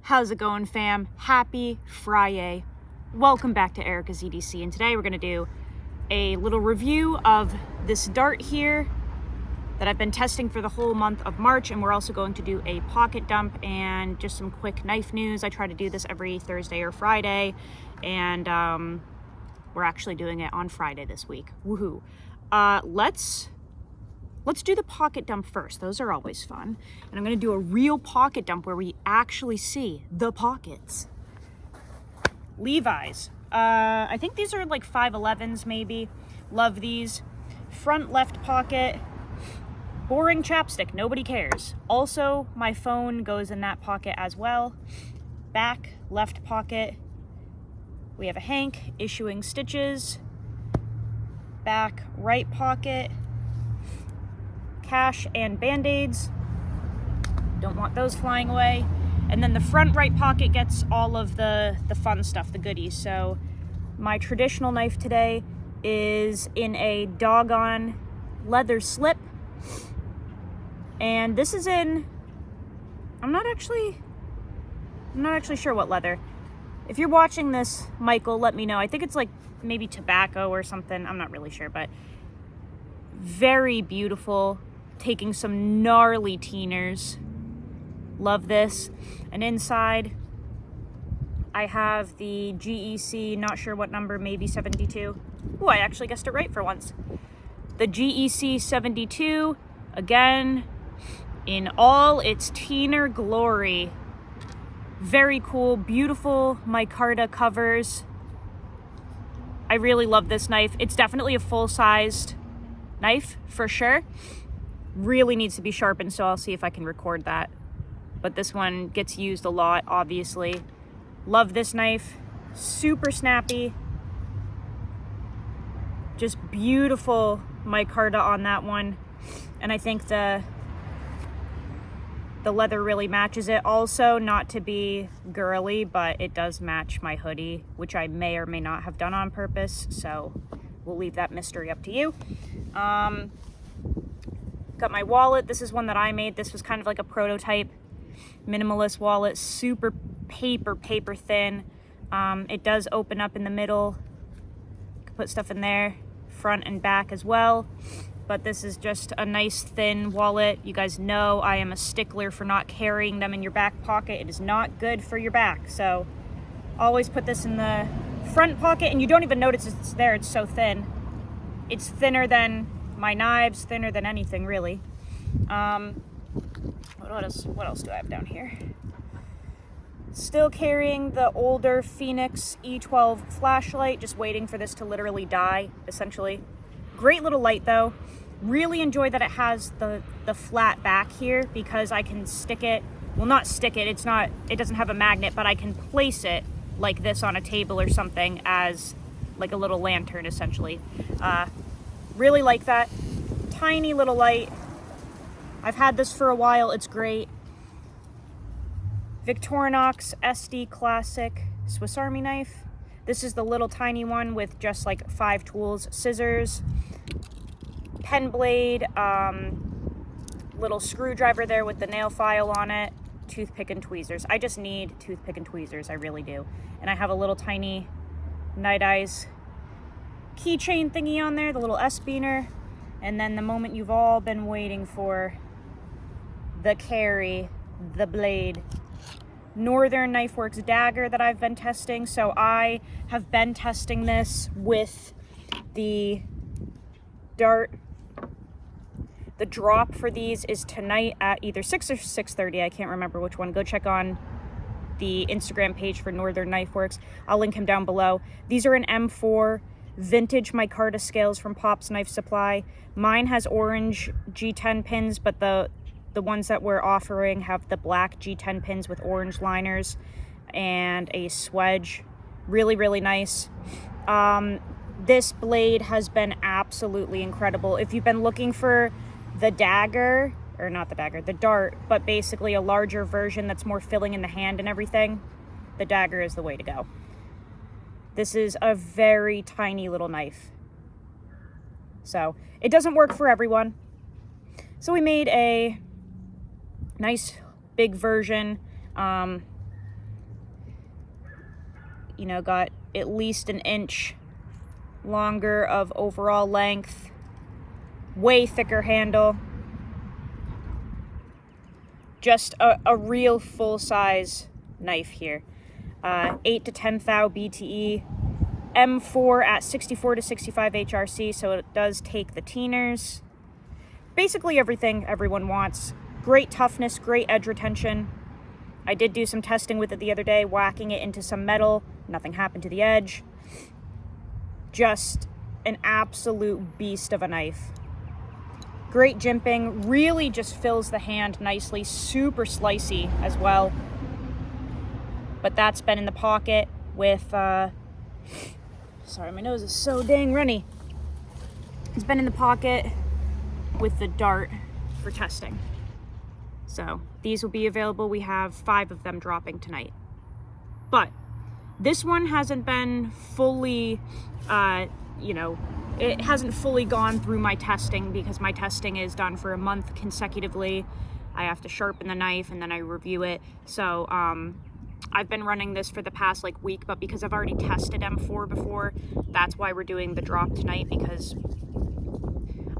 How's it going, fam? Happy Friday. Welcome back to Erica's EDC, and today we're going to do a little review of this dart here that I've been testing for the whole month of March, and we're also going to do a pocket dump and just some quick knife news. I try to do this every Thursday or Friday, and we're actually doing it on Friday this week. Woohoo. Let's do the pocket dump first. Those are always fun. And I'm gonna do a real pocket dump where we actually see the pockets. Levi's. I think these are like 511s maybe. Love these. Front left pocket. Boring chapstick, nobody cares. Also, my phone goes in that pocket as well. Back left pocket. We have a Hank issuing stitches. Back right pocket. Cash and band-aids. Don't want those flying away. And then the front right pocket gets all of the fun stuff, the goodies. So my traditional knife today is in a doggone leather slip. And this is in, I'm not actually sure what leather. If you're watching this, Michael, let me know. I think it's like maybe tobacco or something. I'm not really sure, but very beautiful. Taking some gnarly teeners. Love this. And inside, I have the GEC, not sure what number, maybe 72. Ooh, I actually guessed it right for once. The GEC 72, again, in all its teener glory. Very cool, beautiful micarta covers. I really love this knife. It's definitely a full-sized knife, for sure. Really needs to be sharpened, so I'll see if I can record that. But this one gets used a lot, obviously. Love this knife. Super snappy. Just beautiful micarta on that one. And I think the leather really matches it. Also, not to be girly, but it does match my hoodie, which I may or may not have done on purpose. So we'll leave that mystery up to you. Got my wallet. This is one that I made. This was kind of like a prototype minimalist wallet. Super paper thin. It does open up in the middle. You can put stuff in there, front and back as well. But this is just a nice thin wallet. You guys know I am a stickler for not carrying them in your back pocket. It is not good for your back. So always put this in the front pocket, and you don't even notice it's there. It's so thin. It's thinner than my knives, thinner than anything really. What else do I have down here? Still carrying the older Phoenix E12 flashlight, just waiting for this to literally die, essentially. Great little light though. Really enjoy that it has the flat back here, because I can stick it, well, not stick it, it doesn't have a magnet, but I can place it like this on a table or something as like a little lantern, essentially. Really like that. Tiny little light. I've had this for a while. It's great. Victorinox SD Classic Swiss Army knife. This is the little tiny one with just like 5 tools. Scissors, pen blade, little screwdriver there with the nail file on it, toothpick and tweezers. I just need toothpick and tweezers. I really do. And I have a little tiny Night Eyes keychain thingy on there, the little S-beaner, and then the moment you've all been waiting for, the carry, the blade. Northern Knifeworks Dagger that I've been testing. So I have been testing this with the dart. The drop for these is tonight at either 6 or 6:30. I can't remember which one. Go check on the Instagram page for Northern Knifeworks. I'll link him down below. These are an M4 vintage micarta scales from Pop's Knife Supply. Mine has orange G10 pins, but the ones that we're offering have the black G10 pins with orange liners and a swedge. Really, really nice. This blade has been absolutely incredible. If you've been looking for the Dagger, or not the Dagger, the dart, but basically a larger version that's more filling in the hand and everything, the Dagger is the way to go. This is a very tiny little knife. So it doesn't work for everyone. So we made a nice big version. you know, got at least an inch longer of overall length, way thicker handle. Just a real full-size knife here. 8 to 10 thou BTE, M4 at 64 to 65 HRC, so it does take the teeners. Basically everything everyone wants. Great toughness, great edge retention. I did do some testing with it the other day, whacking it into some metal. Nothing happened to the edge. Just an absolute beast of a knife. Great jimping, really just fills the hand nicely, super slicey as well. But that's been in the pocket with, sorry, my nose is so dang runny. It's been in the pocket with the dart for testing. So these will be available. We have 5 of them dropping tonight. But this one hasn't been fully, it hasn't fully gone through my testing because my testing is done for a month consecutively. I have to sharpen the knife and then I review it. So I've been running this for the past week, but because I've already tested M4 before, that's why we're doing the drop tonight, because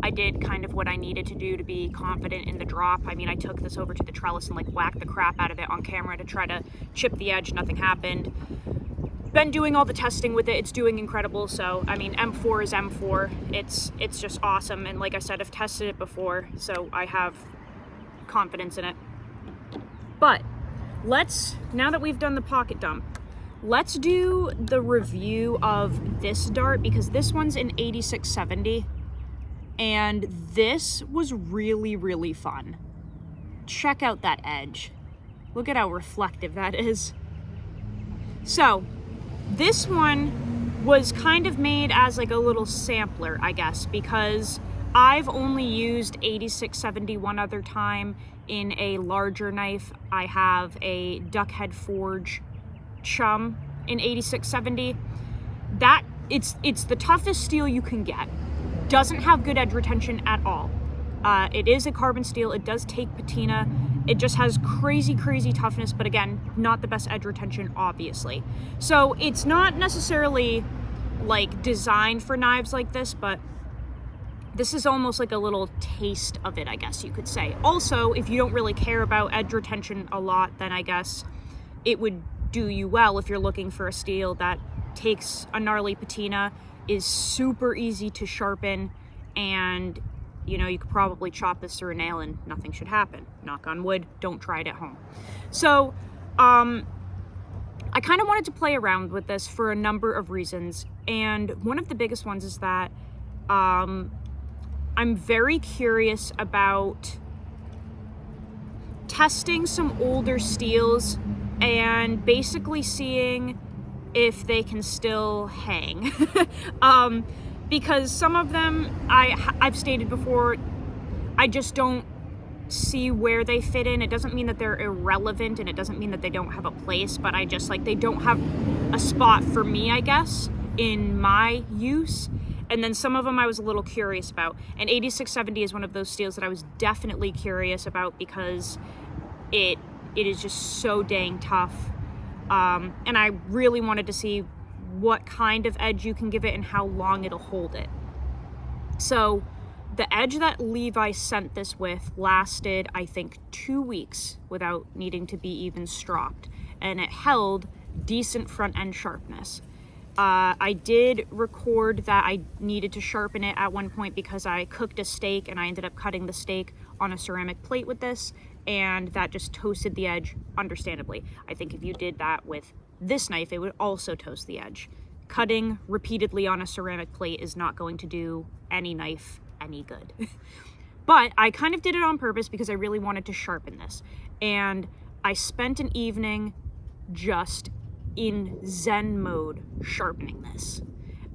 I did kind of what I needed to do to be confident in the drop. I mean, I took this over to the trellis and whacked the crap out of it on camera to try to chip the edge. Nothing happened. Been doing all the testing with it. It's doing incredible. So, I mean, M4 is M4. It's just awesome. And like I said, I've tested it before, so I have confidence in it. But now that we've done the pocket dump, let's do the review of this dart, because this one's an 8670. And this was really, really fun. Check out that edge. Look at how reflective that is. So, this one was kind of made as a little sampler, I guess, because I've only used 8670 one other time in a larger knife. I have a Duckhead Forge Chum in 8670. It's the toughest steel you can get. Doesn't have good edge retention at all. It is a carbon steel. It does take patina. It just has crazy, crazy toughness, but again, not the best edge retention, obviously. So it's not necessarily designed for knives like this, but this is almost a little taste of it, I guess you could say. Also, if you don't really care about edge retention a lot, then I guess it would do you well if you're looking for a steel that takes a gnarly patina, is super easy to sharpen, and you could probably chop this through a nail and nothing should happen. Knock on wood, don't try it at home. So I kind of wanted to play around with this for a number of reasons, and one of the biggest ones is that I'm very curious about testing some older steels and basically seeing if they can still hang. Because some of them, I've stated before, I just don't see where they fit in. It doesn't mean that they're irrelevant, and it doesn't mean that they don't have a place, but I just they don't have a spot for me, I guess, in my use. And then some of them I was a little curious about. And 8670 is one of those steels that I was definitely curious about because it is just so dang tough. And I really wanted to see what kind of edge you can give it and how long it'll hold it. So the edge that Levi sent this with lasted, I think, 2 weeks without needing to be even stropped, and it held decent front end sharpness. I did record that I needed to sharpen it at one point because I cooked a steak and I ended up cutting the steak on a ceramic plate with this, and that just toasted the edge, understandably. I think if you did that with this knife, it would also toast the edge. Cutting repeatedly on a ceramic plate is not going to do any knife any good. But I kind of did it on purpose because I really wanted to sharpen this. And I spent an evening just in Zen mode sharpening this.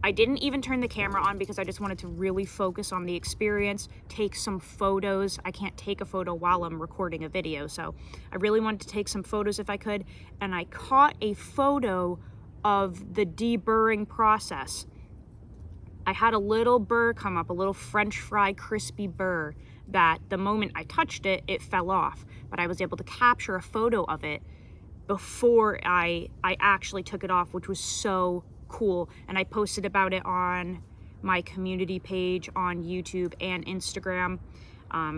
I didn't even turn the camera on because I just wanted to really focus on the experience, take some photos. I can't take a photo while I'm recording a video, so I really wanted to take some photos if I could, and I caught a photo of the deburring process. I had a little burr come up, a little French fry crispy burr that the moment I touched it, it fell off, but I was able to capture a photo of it before I actually took it off, which was so cool. And I posted about it on my community page on YouTube and Instagram.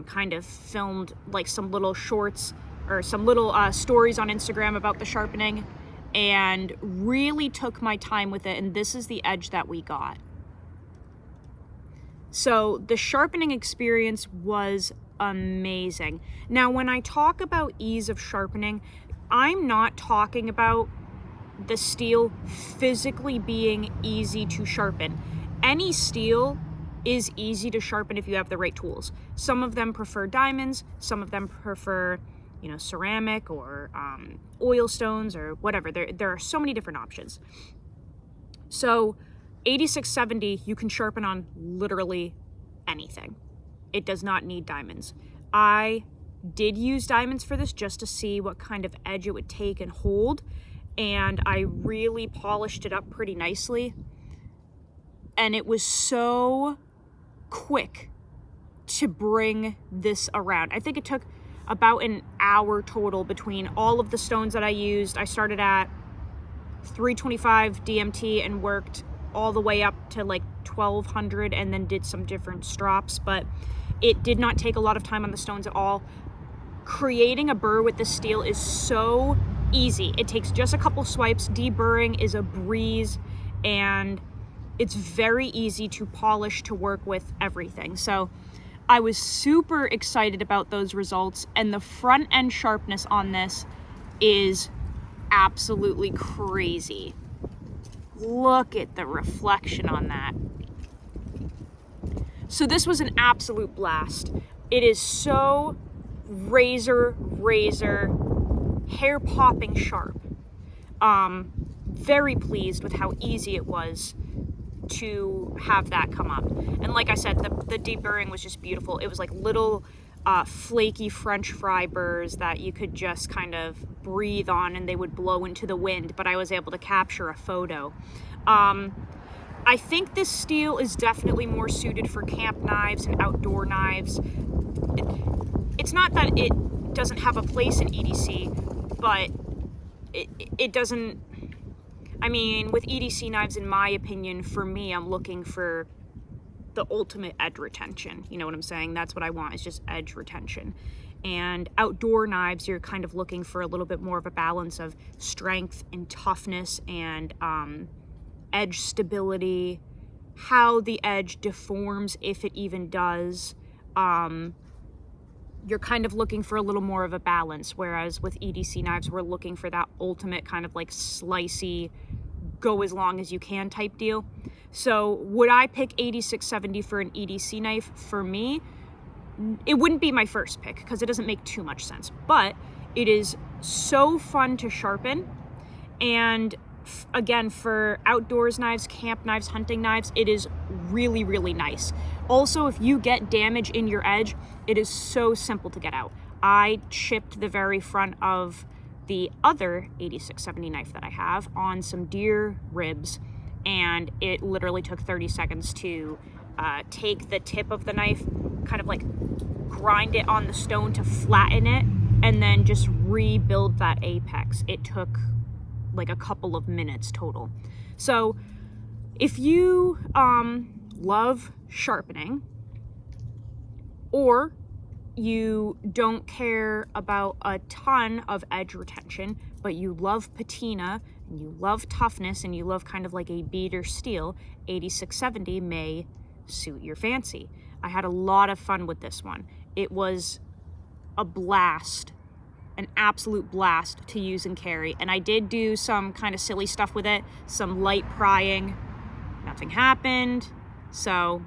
Kind of filmed like some little shorts or some little stories on Instagram about the sharpening, and really took my time with it. And this is the edge that we got. So the sharpening experience was amazing. Now, when I talk about ease of sharpening, I'm not talking about the steel physically being easy to sharpen. Any steel is easy to sharpen if you have the right tools. Some of them prefer diamonds, some of them prefer, ceramic or oil stones or whatever. There are so many different options. So 8670, you can sharpen on literally anything. It does not need diamonds. I did use diamonds for this just to see what kind of edge it would take and hold, and I really polished it up pretty nicely. And it was so quick to bring this around. I think it took about an hour total between all of the stones that I used. I started at 325 DMT and worked all the way up to like 1200 and then did some different strops, but it did not take a lot of time on the stones at all. Creating a burr with this steel is so easy. It takes just a couple swipes. Deburring is a breeze, and it's very easy to polish, to work with everything. So I was super excited about those results, and the front end sharpness on this is absolutely crazy. Look at the reflection on that. So this was an absolute blast. It is so razor, hair popping sharp. Very pleased with how easy it was to have that come up. And like I said, the deburring was just beautiful. It was like little flaky French fry burrs that you could just kind of breathe on and they would blow into the wind, but I was able to capture a photo. I think this steel is definitely more suited for camp knives and outdoor knives. It's not that it doesn't have a place in EDC, but it doesn't. I mean, with EDC knives, in my opinion, for me, I'm looking for the ultimate edge retention. You know what I'm saying? That's what I want, is just edge retention. And outdoor knives, you're kind of looking for a little bit more of a balance of strength and toughness and edge stability, how the edge deforms, if it even does. You're kind of looking for a little more of a balance, whereas with EDC knives, we're looking for that ultimate kind of like slicey, go as long as you can type deal. So would I pick 8670 for an EDC knife? For me, it wouldn't be my first pick because it doesn't make too much sense, but it is so fun to sharpen. And again, for outdoors knives, camp knives, hunting knives, it is really, really nice. Also, if you get damage in your edge, it is so simple to get out. I chipped the very front of the other 8670 knife that I have on some deer ribs, and it literally took 30 seconds to take the tip of the knife, kind of like grind it on the stone to flatten it, and then just rebuild that apex. It took like a couple of minutes total. So if you love sharpening, or you don't care about a ton of edge retention, but you love patina and you love toughness and you love kind of like a beater steel, 8670 may suit your fancy. I had a lot of fun with this one. It was a blast, an absolute blast to use and carry. And I did do some kind of silly stuff with it, some light prying. Nothing happened. So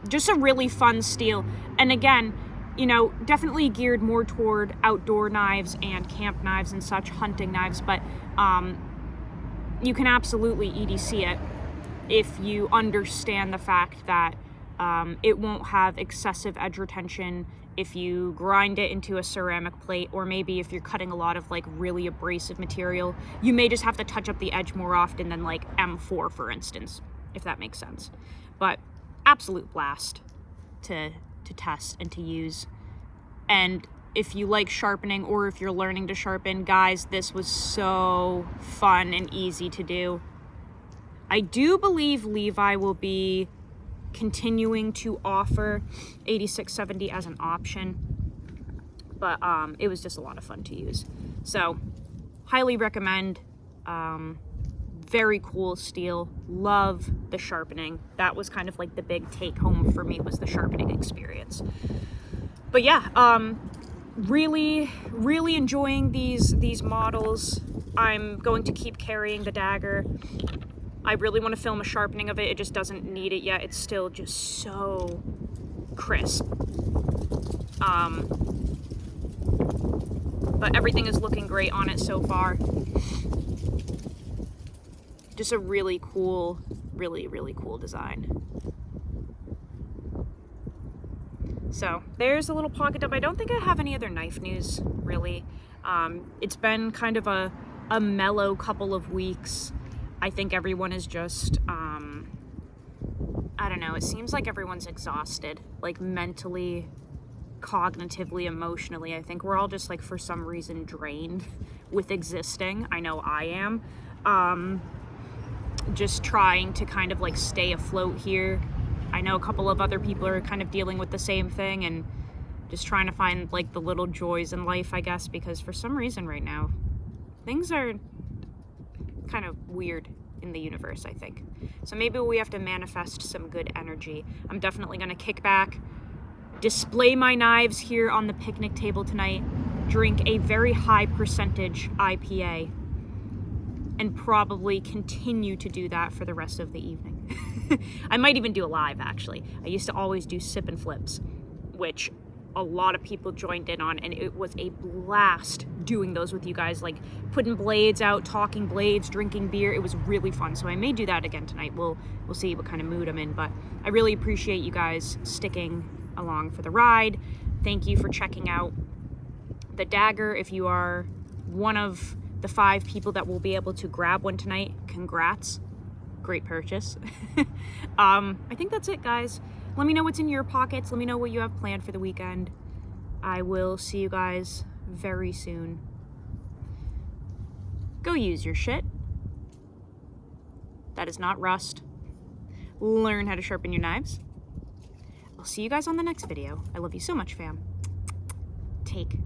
just a really fun steel. And again, you know, definitely geared more toward outdoor knives and camp knives and such, hunting knives, but you can absolutely EDC it if you understand the fact that it won't have excessive edge retention if you grind it into a ceramic plate, or maybe if you're cutting a lot of like really abrasive material, you may just have to touch up the edge more often than like M4, for instance, if that makes sense. But absolute blast to test and to use. And if you like sharpening or if you're learning to sharpen, guys, this was so fun and easy to do. I do believe Levi will be continuing to offer 8670 as an option, but it was just a lot of fun to use. So highly recommend. Very cool steel. Love the sharpening. That was kind of like the big take home for me, was the sharpening experience. But yeah, really enjoying these models. I'm going to keep carrying the Dagger. I really want to film a sharpening of it. It just doesn't need it yet. It's still just so crisp. But everything is looking great on it so far. Just a really cool, really cool design. So there's a little pocket dump. I don't think I have any other knife news, really. It's been kind of a mellow couple of weeks. I think everyone is just, I don't know, it seems like everyone's exhausted, like mentally, cognitively, emotionally. I think we're all just like, for some reason, drained with existing. I know I am. Just trying to kind of like stay afloat here. I know a couple of other people are kind of dealing with the same thing and just trying to find like the little joys in life, I guess, because for some reason right now, things are kind of weird in the universe, I think. So maybe we have to manifest some good energy. I'm definitely going to kick back, display my knives here on the picnic table tonight, drink a very high percentage IPA, and probably continue to do that for the rest of the evening. I might even do a live, actually. I used to always do sip and flips, which a lot of people joined in on, and it was a blast doing those with you guys, like putting blades out, talking blades, drinking beer. It was really fun. So I may do that again tonight. We'll see what kind of mood I'm in, but I really appreciate you guys sticking along for the ride. Thank you for checking out the Dagger. If you are one of the 5 people that will be able to grab one tonight, congrats. Great purchase. I think that's it, guys. Let me know what's in your pockets. Let me know what you have planned for the weekend. I will see you guys very soon. Go use your shit. That is not rust. Learn how to sharpen your knives. I'll see you guys on the next video. I love you so much, fam. Take